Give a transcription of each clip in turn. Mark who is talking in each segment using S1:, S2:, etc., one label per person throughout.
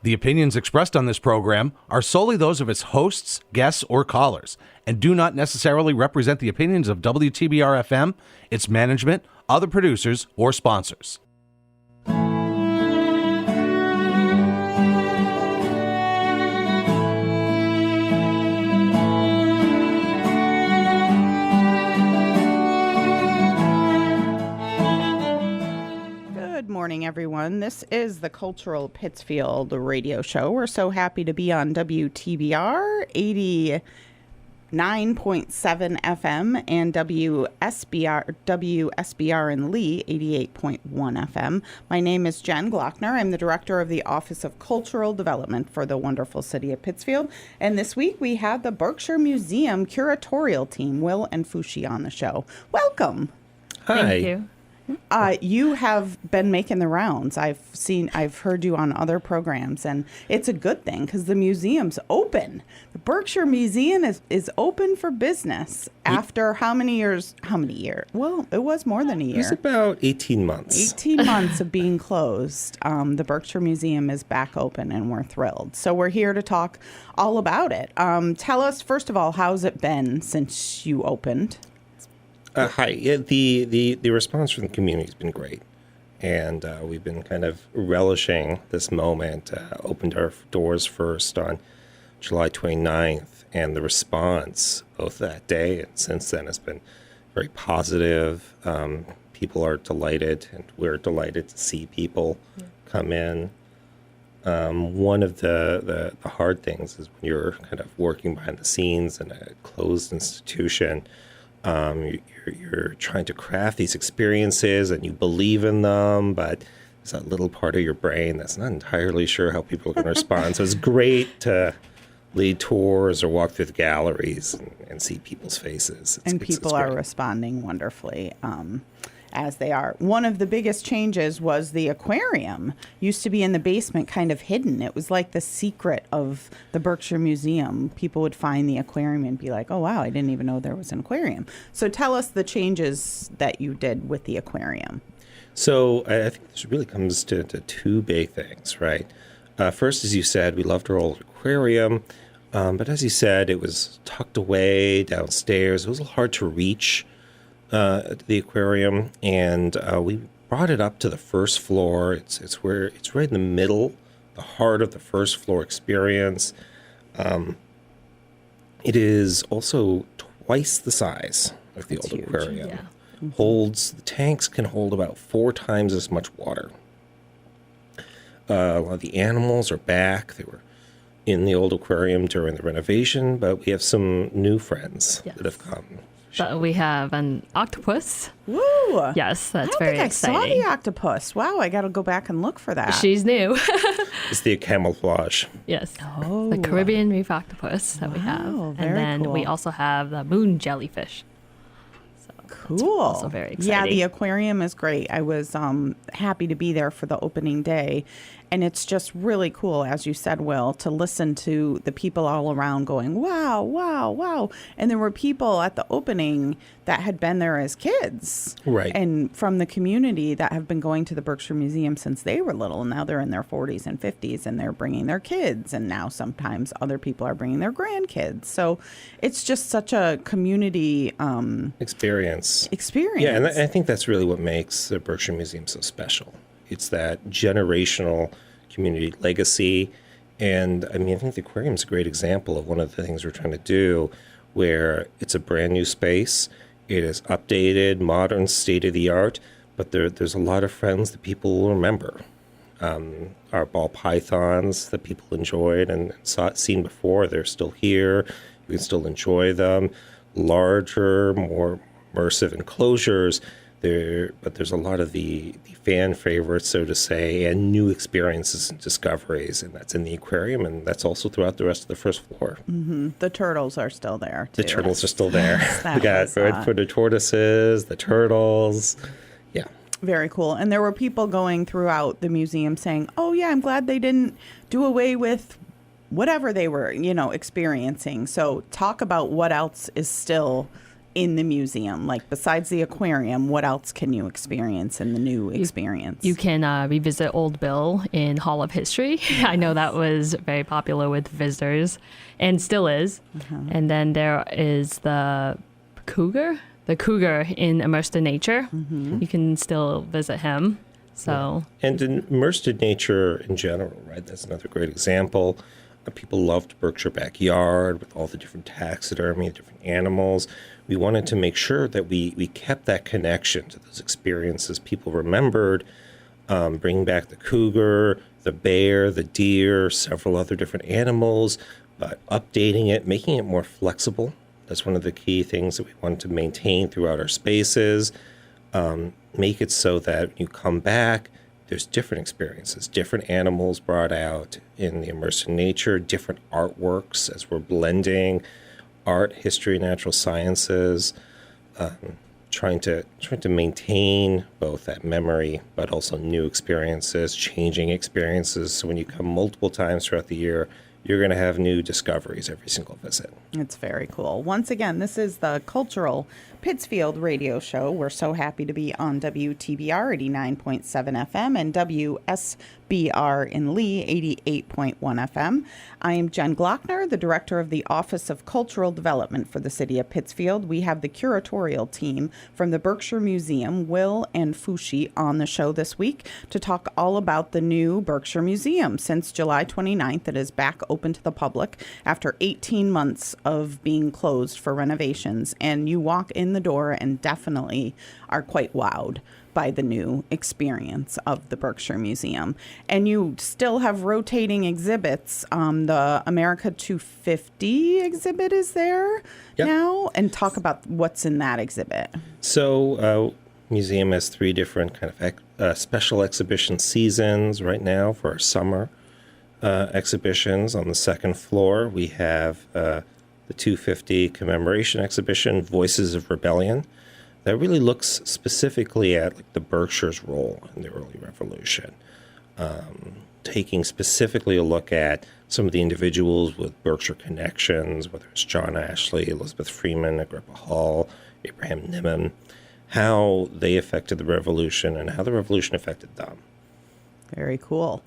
S1: The opinions expressed on this program are solely those of its hosts, guests, or callers, and do not necessarily represent the opinions of WTBR-FM, its management, other producers, or sponsors.
S2: Good morning, everyone. This is the Cultural Pittsfield radio show. We're so happy to be on WTBR 89.7 FM and WSBR in Lee 88.1 FM. My name is Jen Glockner. I'm the director of the Office of Cultural Development for the wonderful city of Pittsfield. And this week we have the Berkshire Museum Curatorial team, Will and FuXi, on the show. Welcome.
S3: Hi.
S4: Thank you.
S2: You have been making the rounds. I've heard you on other programs, and it's a good thing because the museum's open. The Berkshire Museum is open for business after how many years? Well, it was more than a year.
S3: It was about 18 months.
S2: 18 months of being closed. The Berkshire Museum is back open, and we're thrilled. So we're here to talk all about it. Tell us, first of all, how's it been since you opened?
S3: Hi. Yeah, the response from the community has been great. And we've been kind of relishing this moment. Opened our doors first on July 29th. And the response, both that day and since then, has been very positive. People are delighted, and we're delighted to see people come in. One of the hard things is when you're kind of working behind the scenes in a closed institution, you're trying to craft these experiences and you believe in them, but there's that little part of your brain that's not entirely sure how people are going to respond. So it's great to lead tours or walk through the galleries and see people's faces.
S2: People are responding wonderfully. As they are. One of the biggest changes was the aquarium. Used to be in the basement, kind of hidden. It was like the secret of the Berkshire Museum. People would find the aquarium and be like, oh, wow, I didn't even know there was an aquarium. So tell us the changes that you did with the aquarium.
S3: So I think this really comes to two big things, right? First, as you said, we loved our old aquarium. But as you said, it was tucked away downstairs. It was a little hard to reach the aquarium, and we brought it up to the first floor. It's right in the middle, the heart of the first floor experience. It is also twice the size of the old aquarium. Yeah. The tanks can hold about 4 times as much water. A lot of the animals are back. They were in the old aquarium during the renovation, but we have some new friends that have come.
S4: So we have an octopus.
S2: Woo!
S4: Yes, that's very exciting.
S2: I saw the octopus. Wow, I got to go back and look for that.
S4: She's new.
S3: It's the camouflage.
S4: Yes. Oh. The Caribbean reef octopus that we have. And then we also have the moon jellyfish. So
S2: cool.
S4: Also very exciting.
S2: Yeah, the aquarium is great. I was happy to be there for the opening day. And it's just really cool, as you said, Will, to listen to the people all around going, wow, wow, wow. And there were people at the opening that had been there as kids.
S3: Right.
S2: And from the community that have been going to the Berkshire Museum since they were little. And now they're in their 40s and 50s and they're bringing their kids. And now sometimes other people are bringing their grandkids. So it's just such a community
S3: experience.
S2: Yeah,
S3: and I think that's really what makes the Berkshire Museum so special. It's that generational community legacy. And I mean, I think the aquarium is a great example of one of the things we're trying to do, where it's a brand new space. It is updated, modern, state of the art, but there's a lot of friends that people will remember. Our ball pythons that people enjoyed and seen before, they're still here. You can still enjoy them. Larger, more immersive enclosures. But there's a lot of the fan favorites, so to say, and new experiences and discoveries, and that's in the aquarium, and that's also throughout the rest of the first floor.
S2: Mm-hmm. The turtles are still there, too.
S3: The turtles are still there. We got red-footed tortoises, the turtles. Yeah.
S2: Very cool. And there were people going throughout the museum saying, oh, yeah, I'm glad they didn't do away with whatever they were, experiencing. So talk about what else is still in the museum? Like, besides the aquarium, what else can you experience in the new experience?
S4: You can revisit Old Bill in Hall of History. I know that was very popular with visitors and still is. And then there is the cougar in Immersed in Nature. You can still visit him. So
S3: And immersed in nature in general, right? That's another great example. People loved Berkshire Backyard with all the different taxidermy, different animals. We wanted to make sure that we kept that connection to those experiences people remembered, bringing back the cougar, the bear, the deer, several other different animals, but updating it, making it more flexible. That's one of the key things that we wanted to maintain throughout our spaces. Make it so that when you come back, there's different experiences, different animals brought out in the immersed in nature, different artworks as we're blending art, history, natural sciences, trying to maintain both that memory, but also new experiences, changing experiences. So when you come multiple times throughout the year, you're going to have new discoveries every single visit.
S2: It's very cool. Once again, this is the Cultural Pittsfield radio show. We're so happy to be on WTBR 89.7 FM and WSBR in Lee 88.1 FM. I am Jen Glockner, the director of the Office of Cultural Development for the City of Pittsfield. We have the curatorial team from the Berkshire Museum, Dore and FuXi, on the show this week to talk all about the new Berkshire Museum. Since July 29th, it is back open to the public after 18 months of being closed for renovations. And you walk in the door and definitely are quite wowed by the new experience of the Berkshire Museum. And you still have rotating exhibits. The America 250 exhibit is there now. And talk about what's in that exhibit.
S3: So museum has 3 different kind of special exhibition seasons right now for our summer exhibitions. On the second floor, we have the 250 commemoration exhibition, Voices of Rebellion, that really looks specifically at like the Berkshire's role in the early Revolution, taking specifically a look at some of the individuals with Berkshire connections, whether it's John Ashley, Elizabeth Freeman, Agrippa Hall, Abraham Nimmo, how they affected the Revolution and how the Revolution affected them.
S2: Very cool.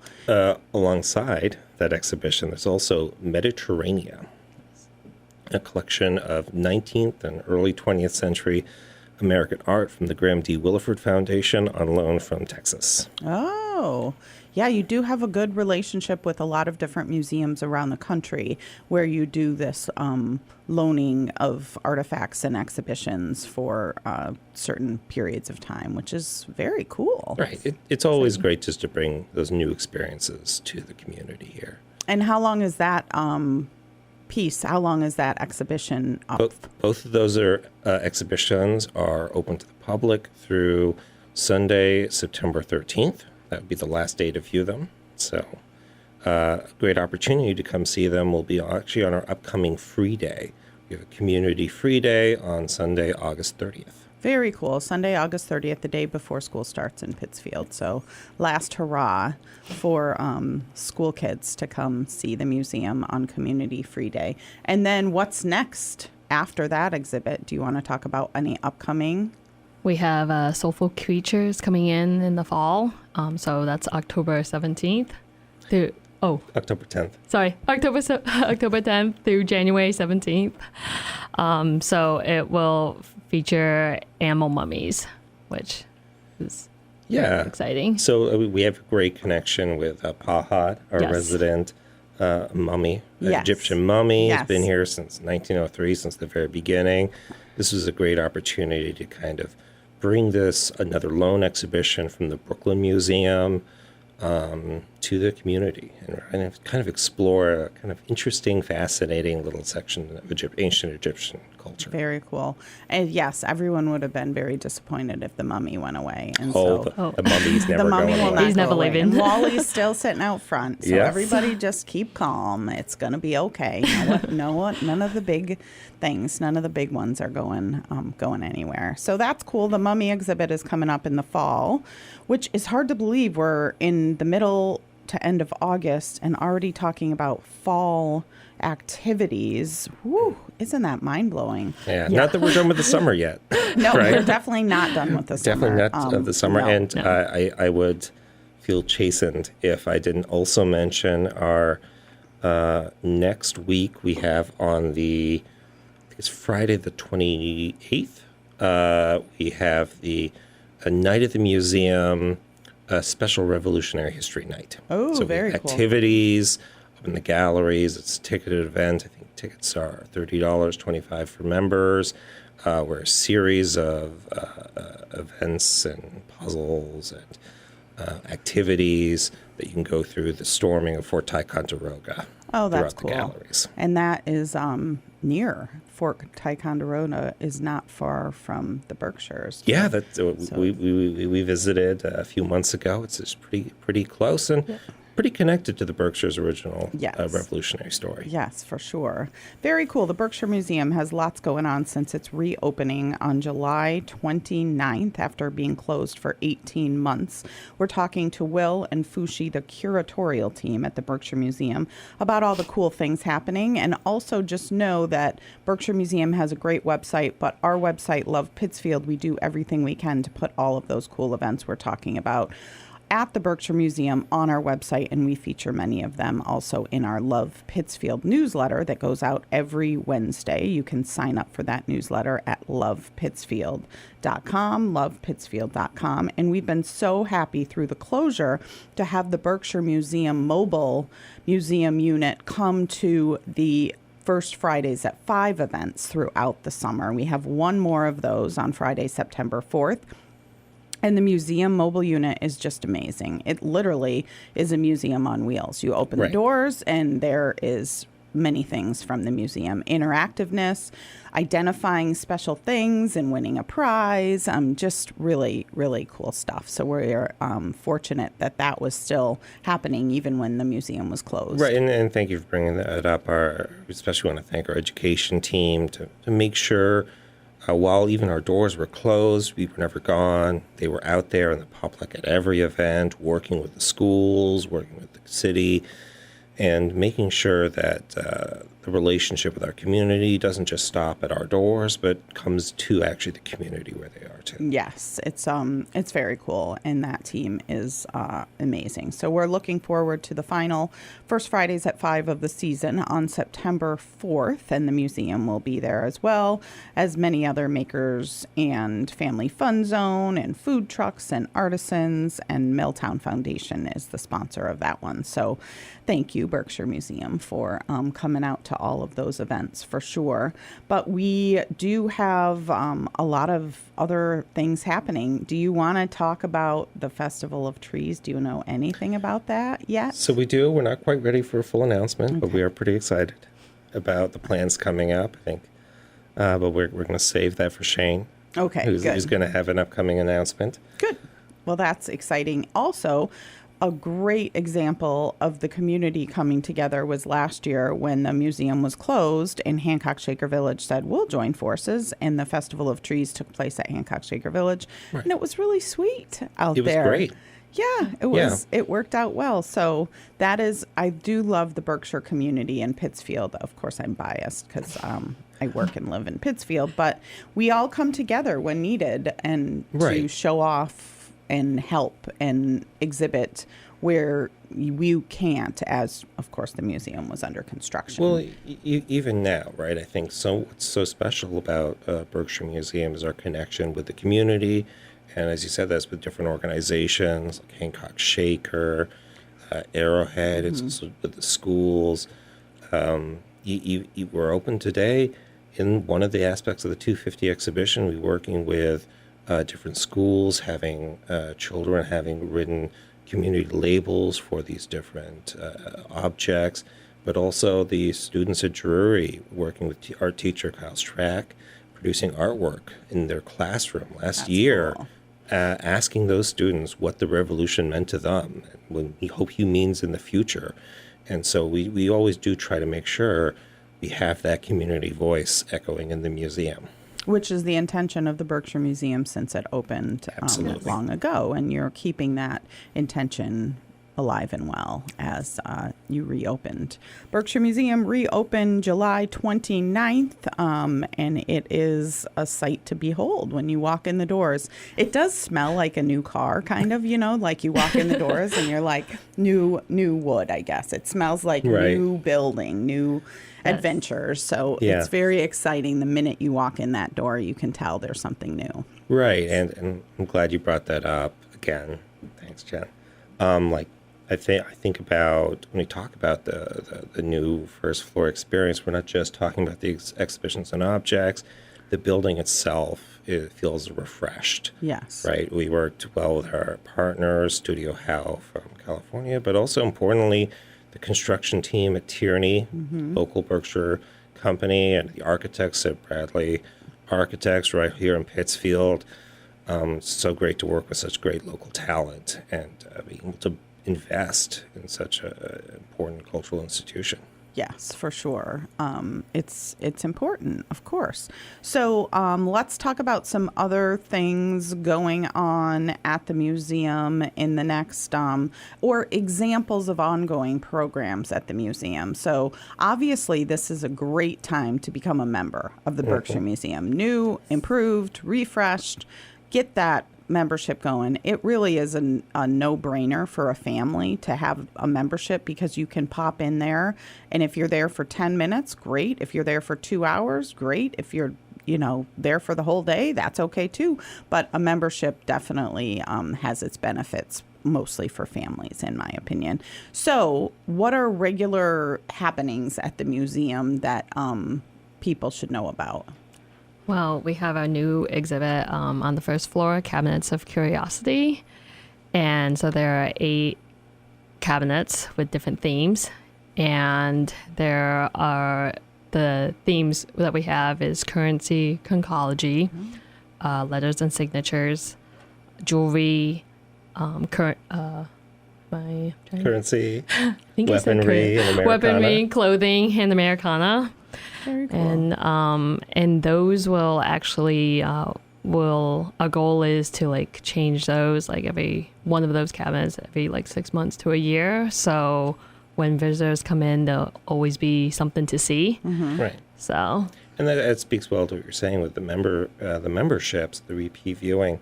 S3: Alongside that exhibition, there's also Mediterranean, a collection of 19th and early 20th century American art from the Graham D. Williford Foundation on loan from Texas.
S2: Oh, yeah, you do have a good relationship with a lot of different museums around the country where you do this loaning of artifacts and exhibitions for certain periods of time, which is very cool.
S3: Right. It's always great just to bring those new experiences to the community here.
S2: And how long is that how long is that exhibition up?
S3: Both of those exhibitions are open to the public through Sunday, September 13th. That would be the last day to view them. So a great opportunity to come see them will be actually on our upcoming free day. We have a community free day on Sunday, August 30th.
S2: Very cool. Sunday, August 30th, the day before school starts in Pittsfield. So last hurrah for school kids to come see the museum on Community Free Day. And then what's next after that exhibit? Do you want to talk about any upcoming?
S4: we have Soulful Creatures coming in the fall. So that's October 17th through
S3: October 10th.
S4: Sorry, October 10th through January 17th. So it will feature animal mummies, which is very exciting.
S3: So we have a great connection with Pahad, our resident mummy, Egyptian mummy. Has been here since 1903, since the very beginning. This was a great opportunity to kind of bring another loan exhibition from the Brooklyn Museum to the community and kind of explore a kind of interesting, fascinating little section of ancient Egyptian culture.
S2: Very cool. And yes, everyone would have been very disappointed if the mummy went away. And
S3: the mummy's never going away.
S4: He's never leaving.
S2: And Wally's still sitting out front. So everybody just keep calm. It's going to be okay. None of the big things, none of the big ones are going anywhere. So that's cool. The mummy exhibit is coming up in the fall, which is hard to believe. We're in the middle to end of August and already talking about fall activities. Woo, isn't that mind-blowing?
S3: Yeah, not that we're done with the summer yet.
S2: No,
S3: right?
S2: we're definitely not done with the summer.
S3: Definitely not of the summer.
S2: No.
S3: And I would feel chastened if I didn't also mention our next week we have on it's Friday the 28th. We have the Night at the Museum, a special Revolutionary History Night.
S2: Oh,
S3: so
S2: very cool.
S3: Activities up in the galleries. It's a ticketed event. I think tickets are $30, $25 for members. We're a series of events and puzzles and activities that you can go through. The storming of Fort Ticonderoga.
S2: Oh, that's
S3: throughout
S2: cool.
S3: the galleries.
S2: And that is near Fort Ticonderoga, is not far from the Berkshires.
S3: Yeah, we visited a few months ago. It's just pretty close and pretty connected to the Berkshire's original revolutionary story.
S2: Yes, for sure. Very cool. The Berkshire Museum has lots going on since its reopening on July 29th after being closed for 18 months. We're talking to Will and FuXi, the curatorial team at the Berkshire Museum, about all the cool things happening. And also just know that Berkshire Museum has a great website, but our website, Love Pittsfield, we do everything we can to put all of those cool events we're talking about at the Berkshire Museum on our website, and we feature many of them also in our Love Pittsfield newsletter that goes out every Wednesday. You can sign up for that newsletter at lovepittsfield.com, and we've been so happy through the closure to have the Berkshire Museum mobile museum unit come to the First Fridays at 5 events throughout the summer. We have one more of those on Friday, September 4th. And the museum mobile unit is just amazing. It literally is a museum on wheels. You open the doors and there is many things from the museum. Interactiveness, identifying special things and winning a prize. Just really, really cool stuff. So we're fortunate that that was still happening even when the museum was closed.
S3: Right, and thank you for bringing that up. Especially want to thank our education team to make sure while even our doors were closed, we were never gone. They were out there in the public at every event, working with the schools, working with the city, and making sure that the relationship with our community doesn't just stop at our doors, but comes to actually the community where they are too.
S2: Yes, it's very cool, and that team is amazing. So we're looking forward to the final First Fridays at 5 of the season on September 4th, and the museum will be there as well as many other makers and family fun zone and food trucks and artisans, and Milltown Foundation is the sponsor of that one. So thank you, Berkshire Museum, for coming out to all of those events for sure. But we do have a lot of other things happening. Do you want to talk about the Festival of Trees? Do you know anything about that yet?
S3: So we do. We're not quite ready for a full announcement, but we are pretty excited about the plans coming up, I think. But we're going to save that for Shane.
S2: Okay,
S3: who's going to have an upcoming announcement.
S2: Good. Well, that's exciting. Also, a great example of the community coming together was last year when the museum was closed and Hancock Shaker Village said, we'll join forces. And the Festival of Trees took place at Hancock Shaker Village. Right. And it was really sweet out there.
S3: It was great.
S2: Yeah, it was. Yeah. It worked out well. So that is, I do love the Berkshire community in Pittsfield. Of course, I'm biased because I work and live in Pittsfield. But we all come together when needed and to show off and help and exhibit where we can't, as, of course, the museum was under construction.
S3: Well, even now, right, I think what's so special about Berkshire Museum is our connection with the community. And as you said, that's with different organizations like Hancock Shaker, Arrowhead, it's also with the schools. We're open today. In one of the aspects of the 250 exhibition, we're working with different schools, having children having written community labels for these different objects, but also the students at Drury working with art teacher Kyle Strack, producing artwork in their classroom last year, cool. Asking those students what the revolution meant to them, and what we hope he means in the future. And so we always do try to make sure we have that community voice echoing in the museum.
S2: Which is the intention of the Berkshire Museum since it opened long ago. And you're keeping that intention alive and well as you reopened. Berkshire Museum reopened July 29th, and it is a sight to behold when you walk in the doors. It does smell like a new car, kind of, like you walk in the doors and you're like, new wood, I guess. It smells like new building, new adventures. So it's very exciting. The minute you walk in that door, you can tell there's something new.
S3: Right, and I'm glad you brought that up again. Thanks, Jen. I think about when we talk about the new first floor experience, we're not just talking about the exhibitions and objects. The building itself, it feels refreshed.
S2: Yes.
S3: Right. We worked well with our partners, Studio Howe from California, but also importantly, the construction team at Tierney, local Berkshire company, and the architects at Bradley Architects right here in Pittsfield. So great to work with such great local talent and being able to invest in such an important cultural institution.
S2: Yes, for sure. It's important, of course. So let's talk about some other things going on at the museum in the next, or examples of ongoing programs at the museum. So obviously, this is a great time to become a member of the Berkshire Museum. New, improved, refreshed. Get that membership going. It really is a no-brainer for a family to have a membership because you can pop in there, and if you're there for 10 minutes, great. If you're there for 2 hours, great. If you're there for the whole day, that's okay too. But a membership definitely has its benefits, mostly for families, in my opinion. So what are regular happenings at the museum that people should know about?
S4: Well, we have our new exhibit on the first floor, Cabinets of Curiosity. And so there are 8 cabinets with different themes. And there are the themes that we have is currency, conchology, letters and signatures, jewelry,
S3: Currency,
S4: I think
S3: weaponry, and Americana.
S4: Weaponry, clothing, and Americana.
S2: Very cool.
S4: And those will actually our goal is to change those every one of those cabinets every 6 months to a year. So when visitors come in, there'll always be something to see.
S3: Right.
S4: So.
S3: And that speaks well to what you're saying with the memberships, the repeat viewing.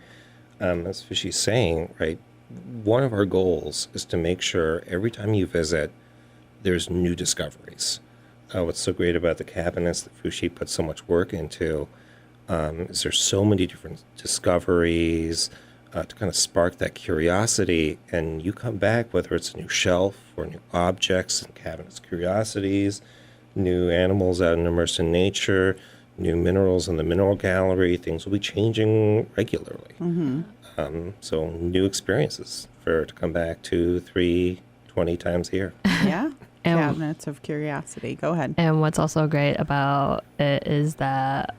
S3: As FuXi's saying, right. One of our goals is to make sure every time you visit, there's new discoveries. What's so great about the cabinets that FuXi put so much work into is there's so many different discoveries to kind of spark that curiosity. And you come back, whether it's a new shelf or new objects and cabinets, curiosities, new animals out and immersed in nature, new minerals in the mineral gallery, things will be changing regularly. So new experiences to come back 2, 3, 20 times a year.
S2: Yeah. Cabinets of Curiosity. Go ahead.
S4: And what's also great about it is that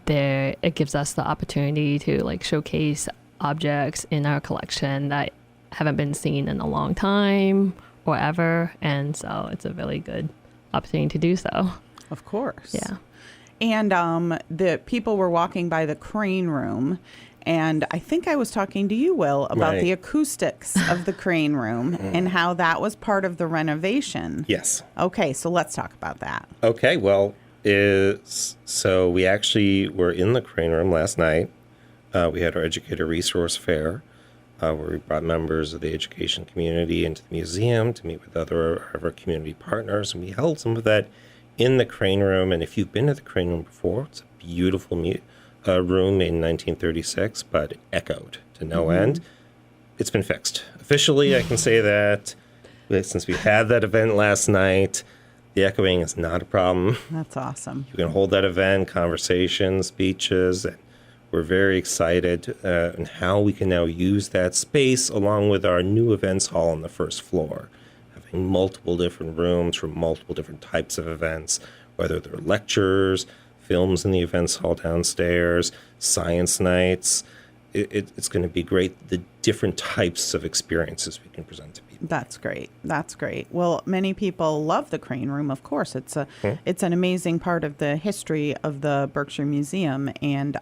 S4: it gives us the opportunity to showcase objects in our collection that haven't been seen in a long time or ever. And so it's a really good opportunity to do so.
S2: Of course.
S4: Yeah.
S2: And the people were walking by the crane room. And I think I was talking to you, Will, about the acoustics of the crane room and how that was part of the renovation.
S3: Yes.
S2: Okay, so let's talk about that.
S3: Okay, well, so we actually were in the crane room last night. We had our educator resource fair where we brought members of the education community into the museum to meet with other of our community partners. And we held some of that in the crane room. And if you've been to the crane room before, it's a beautiful room in 1936, but echoed to no end. It's been fixed. Officially, I can say that since we had that event last night, the echoing is not a problem.
S2: That's awesome.
S3: You can hold that event, conversations, speeches, and we're very excited in how we can now use that space along with our new events hall on the first floor, having multiple different rooms for multiple different types of events, whether they're lectures, films in the events hall downstairs, science nights. it's going to be great, the different types of experiences we can present to people.
S2: That's great. That's great. Well, many people love the Crane Room. Of course, it's an amazing part of the history of the Berkshire Museum, and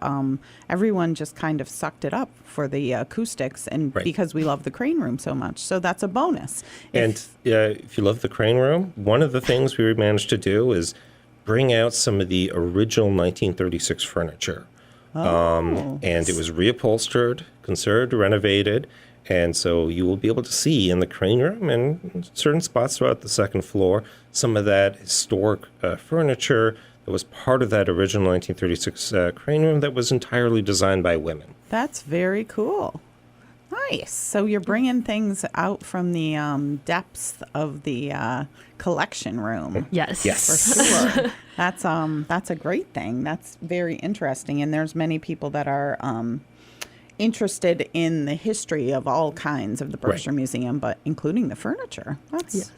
S2: everyone just kind of sucked it up for the acoustics, and because we love the Crane Room so much. So that's a bonus.
S3: If you love the Crane Room, one of the things we managed to do is bring out some of the original 1936 furniture. And it was reupholstered, conserved, renovated. And so you will be able to see in the Crane Room and certain spots throughout the second floor some of that historic furniture that was part of that original 1936 Crane Room that was entirely designed by women.
S2: That's very cool. Nice. So you're bringing things out from the depths of the collection room.
S4: Yes.
S2: For sure. That's a great thing. That's very interesting. And there's many people that are interested in the history of all kinds of the Berkshire Museum, but including the furniture. That's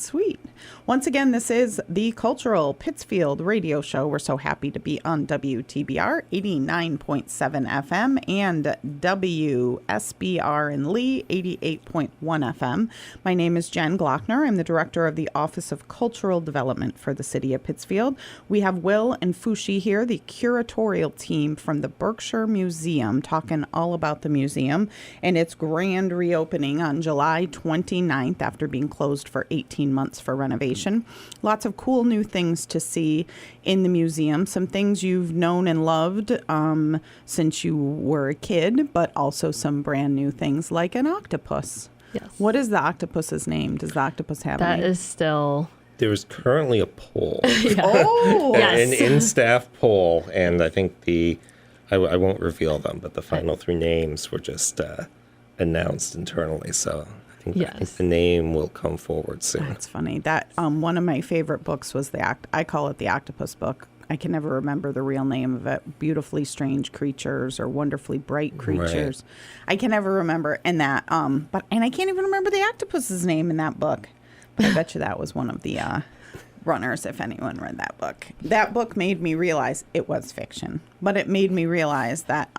S2: sweet. Once again, this is the Cultural Pittsfield radio show. We're so happy to be on WTBR 89.7 FM and WSBR in Lee 88.1 FM. My name is Jen Glockner. I'm the director of the Office of Cultural Development for the city of Pittsfield. We have Will and FuXi here, the curatorial team from the Berkshire Museum, talking all about the museum and its grand reopening on July 29th after being closed for 18 months for renovation. Lots of cool new things to see in the museum. Some things you've known and loved since you were a kid, but also some brand new things like an octopus.
S4: Yes.
S2: What is the octopus's name? Does the octopus have a name?
S4: That is still...
S3: There is currently a poll,
S2: Oh,
S3: an in-staff poll, and I think I won't reveal them, but the final three names were just announced internally, so I think the name will come forward soon.
S2: That's funny. That one of my favorite books was I call it the Octopus book. I can never remember the real name of it. Beautifully Strange Creatures or Wonderfully Bright Creatures. Right. I can never remember. And that, and I can't even remember the octopus's name in that book. But I bet you that was one of the runners, if anyone read that book. That book made me realize it was fiction, but it made me realize that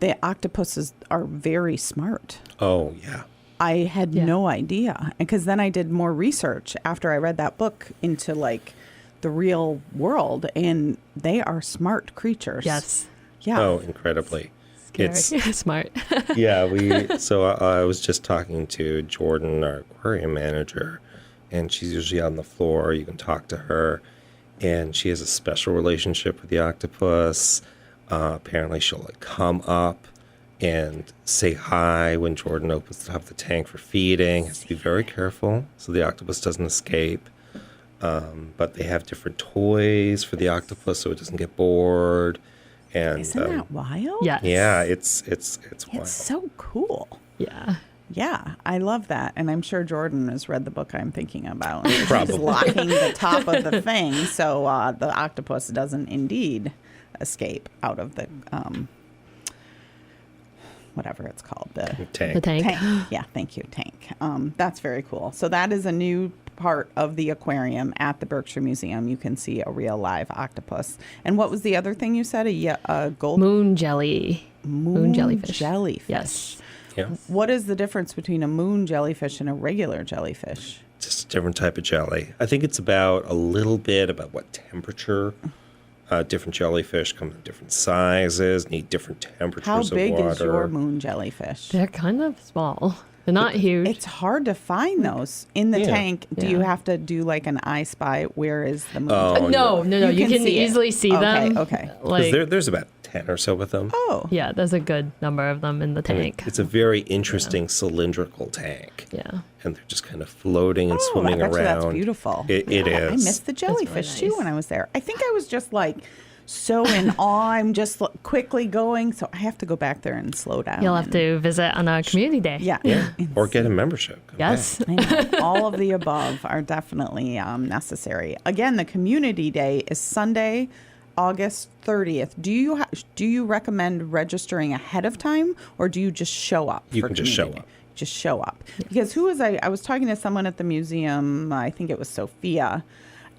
S2: the octopuses are very smart.
S3: Oh, yeah.
S2: I had no idea, because then I did more research after I read that book into like the real world, and they are smart creatures.
S4: Yes.
S2: Yeah.
S3: Oh, incredibly.
S4: Scary. It's smart.
S3: So I was just talking to Jordan, our aquarium manager, and she's usually on the floor. You can talk to her, and she has a special relationship with the octopus. Apparently, she'll like come up and say hi when Jordan opens the top of the tank for feeding. Has to be very careful so the octopus doesn't escape. But they have different toys for the octopus so it doesn't get bored. And
S2: isn't that wild?
S4: Yes.
S3: Yeah, it's wild.
S2: It's so cool.
S4: Yeah.
S2: Yeah, I love that. And I'm sure Jordan has read the book I'm thinking about.
S3: Probably.
S2: She's locking the top of the thing so the octopus doesn't indeed escape out of the, whatever it's called. The
S3: tank.
S4: The tank.
S2: Yeah, thank you, tank. That's very cool. So that is a new part of the aquarium at the Berkshire Museum. You can see a real live octopus. And what was the other thing you said? A gold...
S4: Moon jelly. Moon jellyfish.
S2: Jellyfish.
S4: Yes.
S3: Yeah.
S2: What is the difference between a moon jellyfish and a regular jellyfish?
S3: Just a different type of jelly. I think it's about a little bit about what temperature. Different jellyfish come in different sizes, need different temperatures
S2: How
S3: of
S2: big
S3: water.
S2: is your moon jellyfish?
S4: They're kind of small. They're not huge.
S2: It's hard to find those in the tank. Do you
S4: Yeah.
S2: have to do like an I Spy? Where is the moon?
S3: Oh,
S4: No. You can
S2: see it.
S4: easily see them.
S2: Okay.
S4: Like,
S3: There's about 10 or so of them.
S2: Oh.
S4: yeah, there's a good number of them in the tank.
S3: It's a very interesting cylindrical tank.
S4: Yeah.
S3: And they're just kind of floating and
S2: Oh,
S3: swimming
S2: I bet you
S3: around.
S2: that's beautiful.
S3: It
S2: I
S3: is.
S2: missed the jellyfish
S4: really
S2: too
S4: nice.
S2: when I was there. I think I was just like so in awe. I'm just quickly going. So I have to go back there and slow down.
S4: You'll have to visit on our community day.
S2: Yeah.
S3: Or get a membership. Come
S4: Yes.
S3: back.
S2: I know. All of the above are definitely necessary. Again, the community day is Sunday, August 30th. Do you recommend registering ahead of time, or do you just show up?
S3: You
S2: for
S3: can just show
S2: community
S3: up.
S2: day? Just show up. Because who was I was talking to someone at the museum, I think it was Sophia,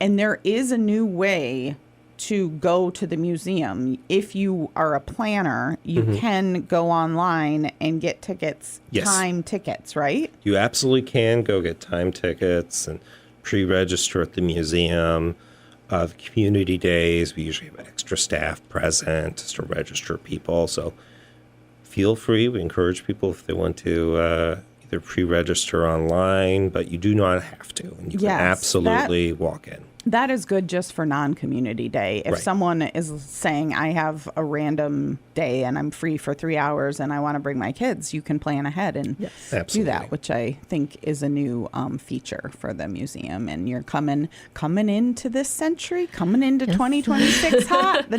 S2: and there is a new way to go to the museum. If you are a planner, you can go online and get tickets,
S3: Yes.
S2: time tickets, right?
S3: You absolutely can go get time tickets and pre-register at the museum. The community days, we usually have extra staff present to register people. So feel free. We encourage people if they want to either pre-register online, but you do not have to. And you can
S2: Yes,
S3: absolutely walk in.
S2: That is good just for non-community day. If
S3: Right.
S2: someone is saying, I have a random day and I'm free for 3 hours and I want to bring my kids, you can plan ahead and do
S3: Absolutely.
S2: that, which I think is a new feature for the museum. And you're coming into this century, coming into 2026 hot. The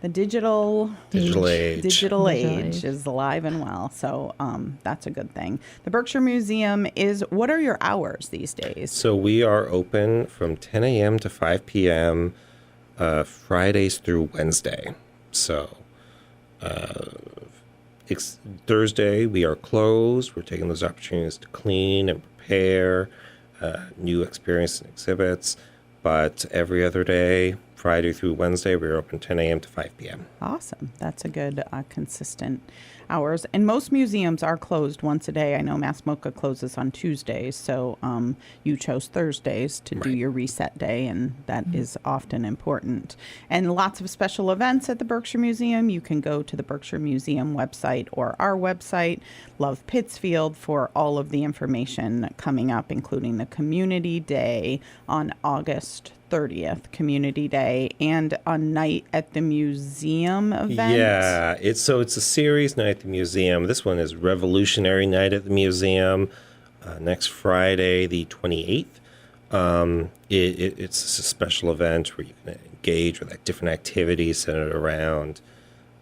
S2: digital
S3: age.
S2: Digital age
S4: age.
S2: is alive and well. So that's a good thing. The Berkshire Museum what are your hours these days?
S3: So we are open from 10 a.m. to 5 p.m. Fridays through Wednesday. So Thursday we are closed. We're taking those opportunities to clean and prepare new experience and exhibits. But every other day, Friday through Wednesday, we're open 10 a.m. to 5 p.m.
S2: Awesome. That's a good, consistent hours. And most museums are closed once a day. I know Mass MoCA closes on Tuesdays, so you chose Thursdays to do
S3: Right.
S2: your reset day, and that is often important. And lots of special events at the Berkshire Museum. You can go to the Berkshire Museum website or our website, Love Pittsfield, for all of the information coming up, including the Community Day on August 30th, Community Day, and a night at the museum event.
S3: Yeah, it's a series night at the museum. This one is Revolutionary Night at the museum, next Friday, the 28th. It's a special event where you can engage with different activities centered around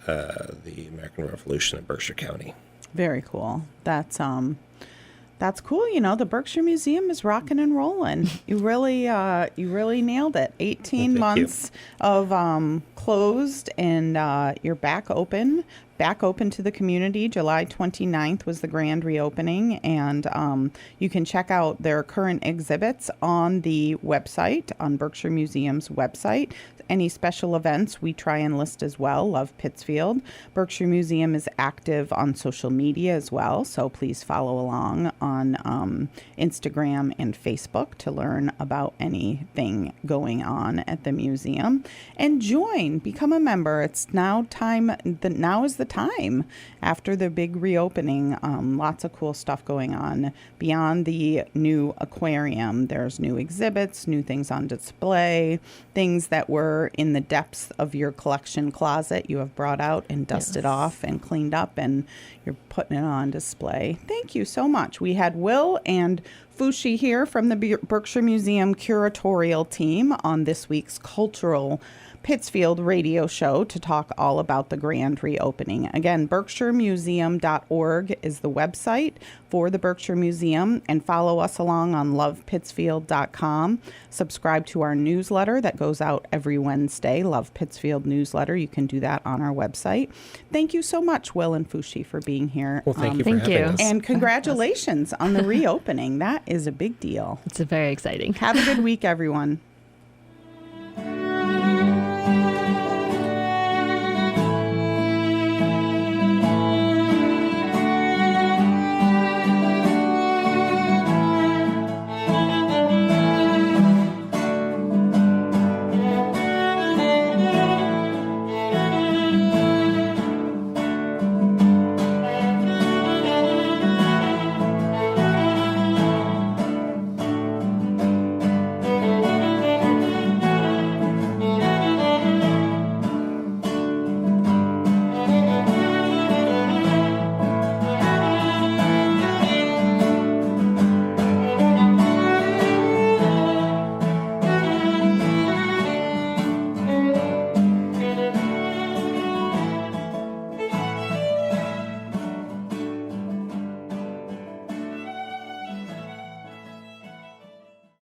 S3: the American Revolution in Berkshire County.
S2: Very cool. That's cool. You know, the Berkshire Museum is rocking and rolling. You really nailed it. 18
S3: Well, thank you.
S2: months of closed, and you're back open to the community. July 29th was the grand reopening, and you can check out their current exhibits on the website, on Berkshire Museum's website. Any special events we try and list as well. Love Pittsfield. Berkshire Museum is active on social media as well, so please follow along on Instagram and Facebook to learn about anything going on at the museum. And become a member. It's now time. Now is the time after the big reopening. Lots of cool stuff going on beyond the new aquarium. There's new exhibits, new things on display, things that were in the depths of your collection closet you have brought out and dusted off and cleaned up, and you're putting it on display. Thank you so much. We had Will and FuXi here from the Berkshire Museum Curatorial team on this week's Cultural Pittsfield radio show to talk all about the grand reopening. Again, berkshiremuseum.org is the website for the Berkshire Museum, and follow us along on lovepittsfield.com. Subscribe to our newsletter that goes out every Wednesday, Love Pittsfield newsletter. You can do that on our website. Thank you so much, Will and FuXi, for being here.
S3: Well, thank you for
S4: Thank
S3: having
S4: you.
S3: us.
S2: And congratulations on the reopening. That is a big deal.
S4: It's very exciting.
S2: Have a good week, everyone.